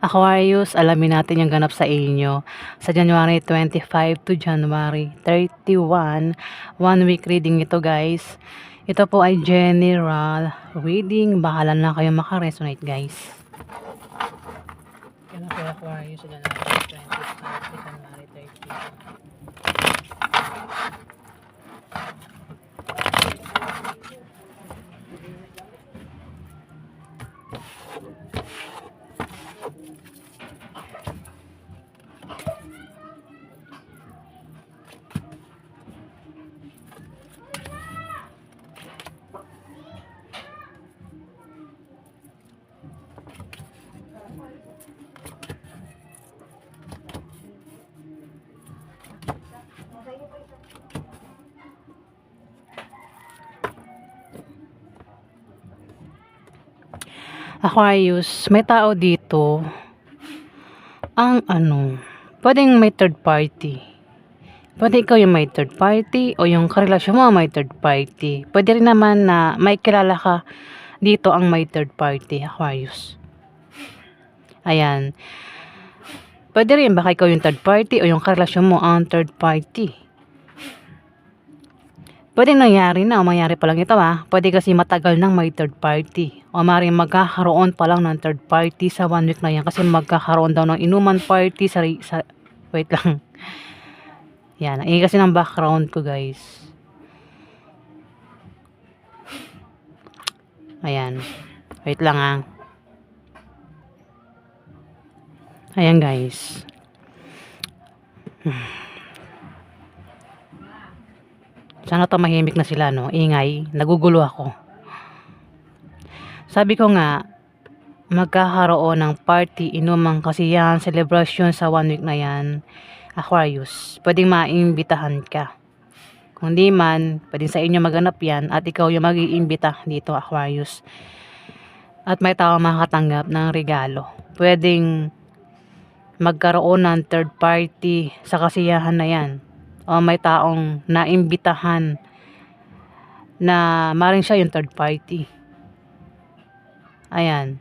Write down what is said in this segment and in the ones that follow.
Aquarius, alamin natin yung ganap sa inyo sa January 25 to January 31. 1 week reading ito, guys. Ito po ay general reading. Bahala na kayo makaresonate, guys. Yan po Aquarius sa January 25 to January 31. Aquarius, may tao dito ang pwedeng may third party. Pwede ikaw yung may third party o yung karelasyon mo may third party. Pwede rin naman na may kilala ka dito ang may third party, Aquarius. Ayan. Pwede rin baka ikaw yung third party o yung karelasyon mo ang third party. Pwede nangyari na o mangyari pa lang ito Pwede kasi matagal nang may third party. O maaaring magkakaroon pa lang ng third party sa 1 week na yan. Kasi magkakaroon daw ng inuman party sa wait lang. Yan. Ini kasi ng background ko, guys. Ayan. Wait lang Ayan, guys. Sana tumahimik na sila, no? Ingay. Nagugulo ako. Sabi ko nga, magkakaroon ng party, inumang kasiyahan, celebration sa 1 week na yan, Aquarius. Pwedeng maimbitahan ka. Kung di man, pwedeng sa inyo maganap yan at ikaw yung mag-iimbita dito, Aquarius. At may tao makakatanggap ng regalo. Pwedeng magkaroon ng third party sa kasiyahan na yan. O may taong naimbitahan na maring siya yung third party. Ayan.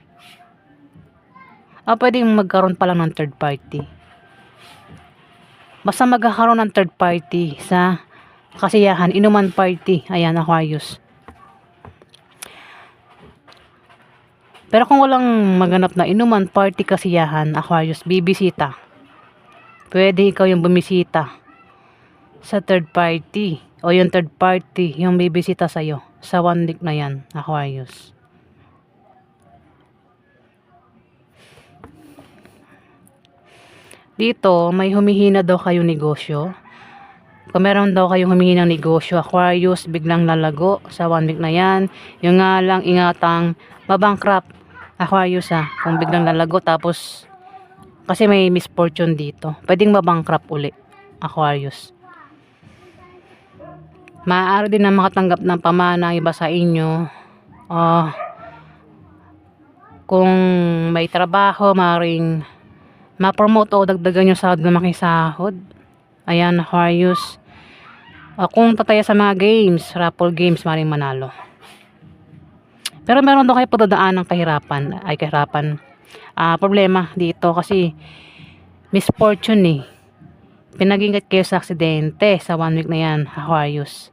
O pwedeng magkaroon pa lang ng third party. Basta magkakaroon ng third party sa kasiyahan, inuman party. Ayan, Aquarius. Pero kung walang maganap na inuman party kasiyahan, Aquarius, bibisita. Pwede ikaw yung bumisita sa third party o yung third party yung bibisita sa'yo sa 1 week na yan, Aquarius. Dito, may humihina daw kayong negosyo. Kung meron daw kayong humihinang negosyo, Aquarius, biglang lalago sa 1 week na yan. Yung nga lang, ingatang mabankrupt, Aquarius kung biglang lalago tapos kasi may misfortune dito. Pwedeng mabankrupt uli, Aquarius. Maaari din na makatanggap ng pamana iba sa inyo. Kung may trabaho, maaaring ma-promote o dagdagan yung sahod na makisahod. Ayan, Aquarius. Kung tataya sa mga games, raffle games, maaaring manalo. Pero meron daw kayo padadaan ng kahirapan. Problema dito kasi misfortune Pinag-ingat kayo sa aksidente sa 1 week na yan, Aquarius.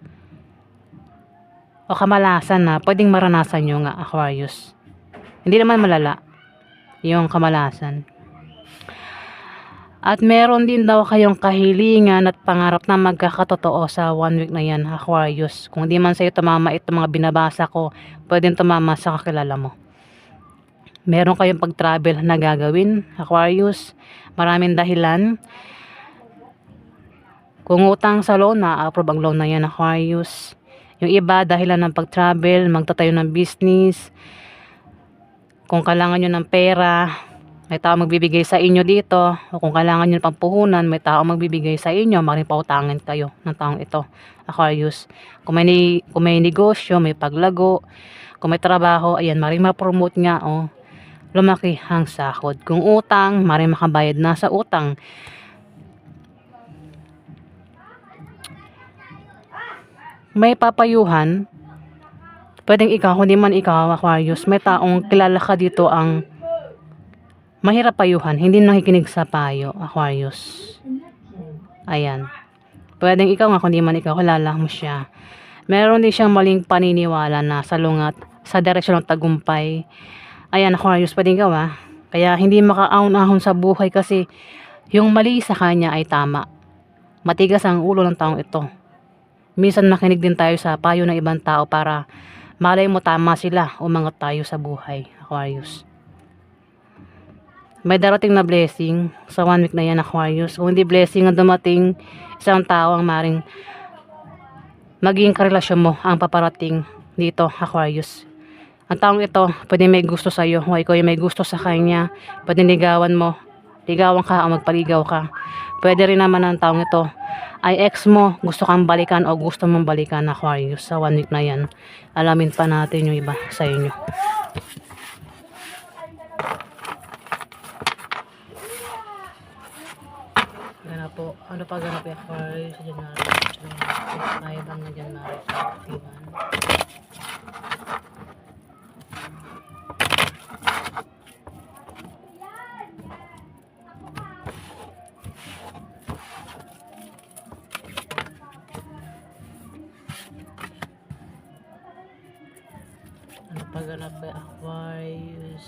O kamalasan pwedeng maranasan nyo nga, Aquarius. Hindi naman malala yung kamalasan. At meron din daw kayong kahilingan at pangarap na magkakatotoo sa 1 week na yan, Aquarius. Kung di man sa'yo tumama itong mga binabasa ko, pwedeng tumama sa kakilala mo. Meron kayong pag-travel na gagawin, Aquarius. Maraming dahilan. Kung utang sa loan, na-approve ang loan na yan, Aquarius. Yung iba, dahilan ng pag-travel, magtatayo ng business. Kung kailangan nyo ng pera, may tao magbibigay sa inyo dito. O kung kailangan nyo ng pampuhunan, may tao magbibigay sa inyo. Maring pautangin kayo ng taong ito, Aquarius. Kung may negosyo, may paglago. Kung may trabaho, ayan, maring ma-promote nga, lumaki ang sahod. Kung utang, maring makabayad na sa utang. May papayuhan, pwedeng ikaw, hindi man ikaw, Aquarius, may taong kilala ka dito ang Mahirap payuhan, hindi nakikinig sa payo, Aquarius. Ayan. Pwedeng ikaw nga, kundi man ikaw, kilala mo siya. Meron din siyang maling paniniwala na salungat sa direksyon ng tagumpay. Ayan, Aquarius, pwedeng ikaw Kaya hindi makaahon-ahon sa buhay kasi yung mali sa kanya ay tama. Matigas ang ulo ng taong ito. Minsan makinig din tayo sa payo ng ibang tao para malay mo tama sila, umangat tayo sa buhay, Aquarius. May darating na blessing sa 1 week na yan, Aquarius. Kung hindi blessing ang dumating, isang tao ang maring maging karelasyon mo ang paparating dito, Aquarius. Ang taong ito, pwede may gusto sa iyo, o ikaw may gusto sa kanya, pwede ligawan mo, ligawan ka o magpaligaw ka. Pwede rin naman ang taong ito ay ex mo, gusto kang balikan o gusto mong balikan, Aquarius, sa 1 week na yan. Alamin pa natin yung iba sa inyo. Ganap po, ano pa ganap yung Aquarius sa January? Ay, bang na January sa Tiwan. Ano pa ganap yung Aquarius?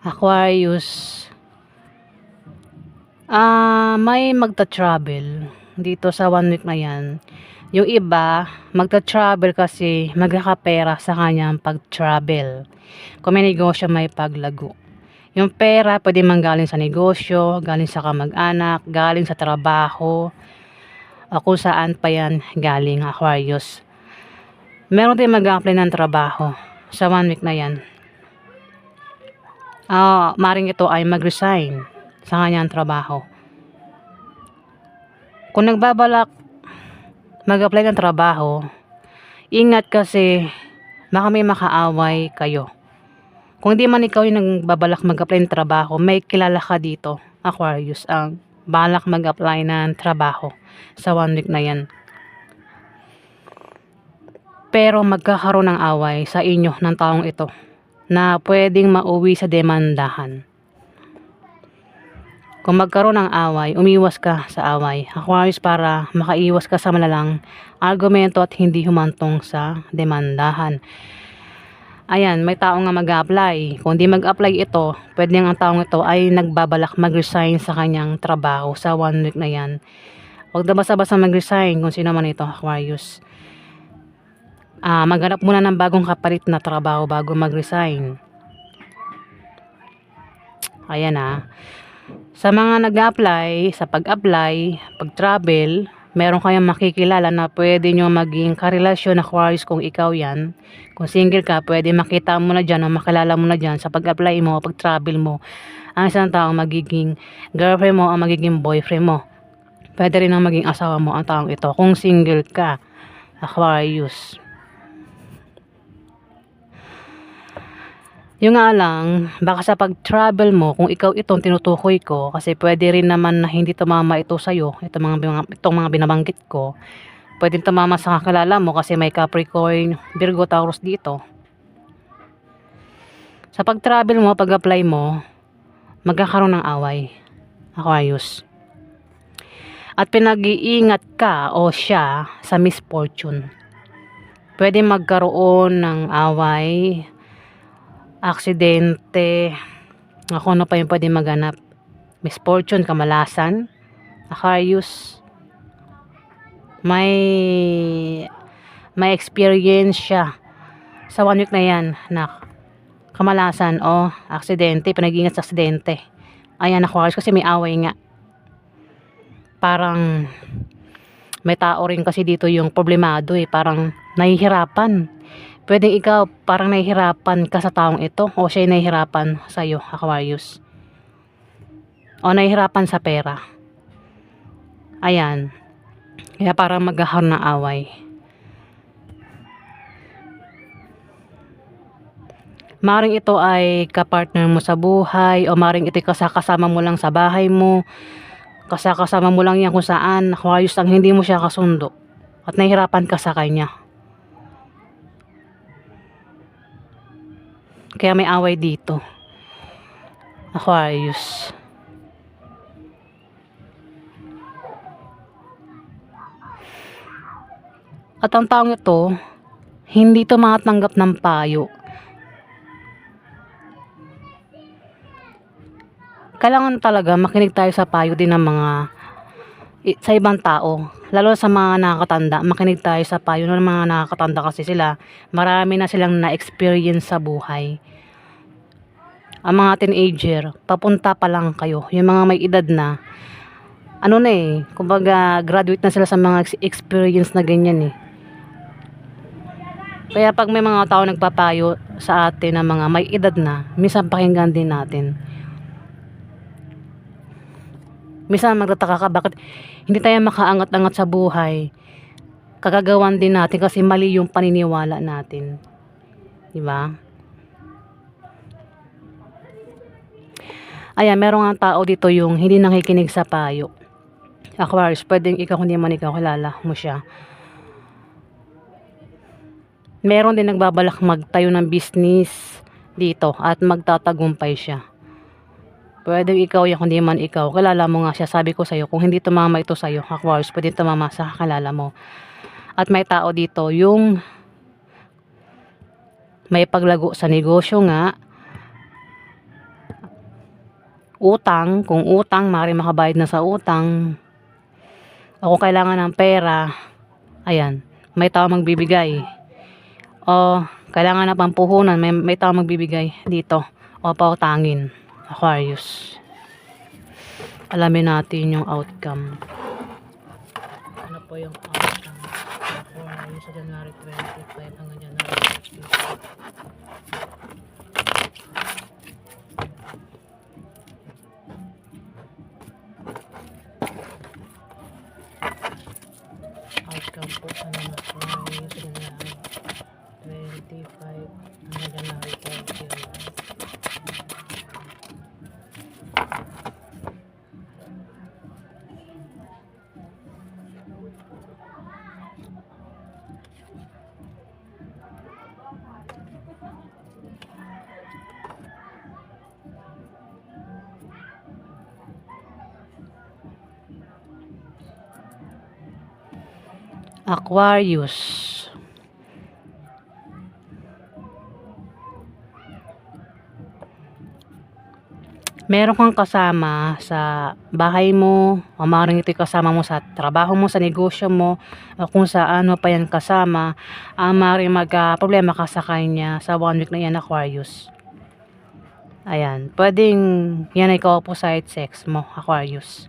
Aquarius, may magta-travel dito sa 1 week na yan. Yung iba, magta-travel kasi magkakapera sa kanyang pag-travel. Kung may negosyo, may paglago. Yung pera, pwede manggaling sa negosyo, galing sa kamag-anak, galing sa trabaho, o kung saan pa yan galing, Aquarius. Meron din mag-apply ng trabaho sa 1 week na yan. Maring ito ay mag-resign sa kanyang trabaho. Kung nagbabalak mag-apply ng trabaho, ingat kasi baka may makaaway kayo. Kung di man ikaw yung nagbabalak mag-apply ng trabaho, may kilala ka dito, Aquarius, ang balak mag-apply ng trabaho sa 1 week na yan. Pero magkakaroon ng away sa inyo ng taong ito na pwedeng mauwi sa demandahan. Kung magkaroon ng away, umiwas ka sa away, Aquarius, para makaiwas ka sa malalang argumento at hindi humantong sa demandahan. Ayan, may tao nga mag-apply. Kung di mag-apply ito, pwedeng ang taong ito ay nagbabalak mag-resign sa kanyang trabaho sa 1 week na yan. Huwag na basta-basta mag-resign kung sino man ito, Aquarius. Maghanap muna ng bagong kapalit na trabaho bago mag-resign. Ayan Sa mga nag-apply, sa pag-apply, pag-travel, meron kayong makikilala na pwede nyo maging karelasyon, Aquarius, kung ikaw yan. Kung single ka, pwede makita mo na dyan o makilala mo na dyan sa pag-apply mo, pag-travel mo, ang isang taong magiging girlfriend mo o magiging boyfriend mo. Pwede rin ang maging asawa mo ang taong ito kung single ka, Aquarius. Yung nga lang, baka sa pag-travel mo, kung ikaw itong tinutukoy ko, kasi pwede rin naman na hindi tumama ito sa'yo, itong mga binabanggit ko, pwede tumama sa kakilala mo kasi may Capricorn, Virgo, Taurus dito. Sa pag-travel mo, pag-apply mo, magkakaroon ng away, Aquarius. At pinag-iingat ka o siya sa misfortune. Pwede magkaroon ng away, aksidente, ano pa yung pwede maganap, misfortune, kamalasan, Aquarius. May experience siya sa 1 week na yan na kamalasan o aksidente, pinag-iingat sa aksidente. Ayan, Aquarius, kasi may away nga. Parang may tao rin kasi dito yung problemado parang nahihirapan. Pwedeng ikaw parang nahihirapan ka sa taong ito o siya nahihirapan sa iyo, Aquarius. O nahihirapan sa pera. Ayan. Kaya parang magkakaroon ng away. Maring ito ay kapartner mo sa buhay, o maring ito kasama mo lang sa bahay mo. Kasama mo lang yan kung saan, Aquarius, ang hindi mo siya kasundo at nahihirapan ka sa kanya. Kaya may away dito, Aquarius. At ang taong ito, hindi ito makatanggap ng payo. Kailangan talaga makinig tayo sa payo din ng sa ibang tao, lalo sa mga nakakatanda. Makinig tayo sa payo ng mga nakakatanda kasi marami na silang na-experience sa buhay. Ang mga teenager, papunta pa lang kayo, yung mga may edad na, kumbaga graduate na sila sa mga experience na ganyan eh. Kaya pag may mga tao nagpapayo sa atin na mga may edad na, minsan pakinggan din natin. Minsan magtataka ka bakit hindi tayo makaangat-angat sa buhay. Kagagawan din natin kasi mali yung paniniwala natin. Di ba? Ayan, meron nga tao dito yung hindi nakikinig sa payo. Aquarius, pwedeng ikaw, hindi man ikaw kilala mo siya. Meron din nagbabalak magtayo ng business dito at magtatagumpay siya. Pwedeng ikaw yan, kundi man ikaw. Kilala mo nga siya. Sabi ko sa'yo, kung hindi tumama ito sa'yo, Aquarius, pwede tumama sa kakilala mo. At may tao dito, yung may paglago sa negosyo nga. Utang, kung utang, maaari makabayad na sa utang. O kung kailangan ng pera, ayan, may tao magbibigay. O kailangan na pampuhunan, may tao magbibigay dito. O pautangin. Aquarius, alamin natin yung outcome. Ano po yung outcome? Aquarius sa January 25 hanggang January 30. Outcome po sa mga Aquarius sa January 25 hanggang January 31. Aquarius, meron kang kasama sa bahay mo, o maaaring ito'y kasama mo sa trabaho mo, sa negosyo mo, o kung saan mo pa yan kasama, maaaring magka-problema ka sa kanya sa 1 week na yan, Aquarius. Ayan, pwedeng yan ay opposite sex mo, Aquarius.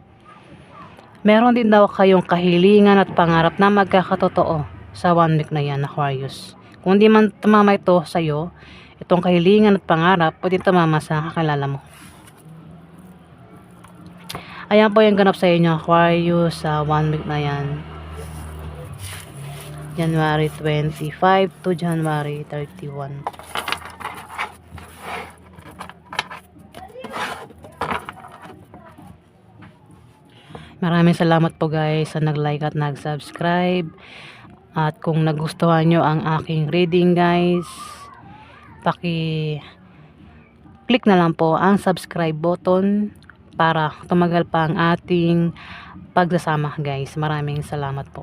Meron din daw kayong kahilingan at pangarap na magkakatotoo sa 1 week na yan, Aquarius. Kung di man tumama ito sa'yo, itong kahilingan at pangarap, pwede tumama sa kakilala mo. Ayan po yung ganap sa inyo, Aquarius, sa 1 week na yan. January 25 to January 31. Maraming salamat po guys sa nag-like at nag-subscribe. At kung nagustuhan nyo ang aking reading guys, click na lang po ang subscribe button para tumagal pa ang ating pagsasama guys. Maraming salamat po.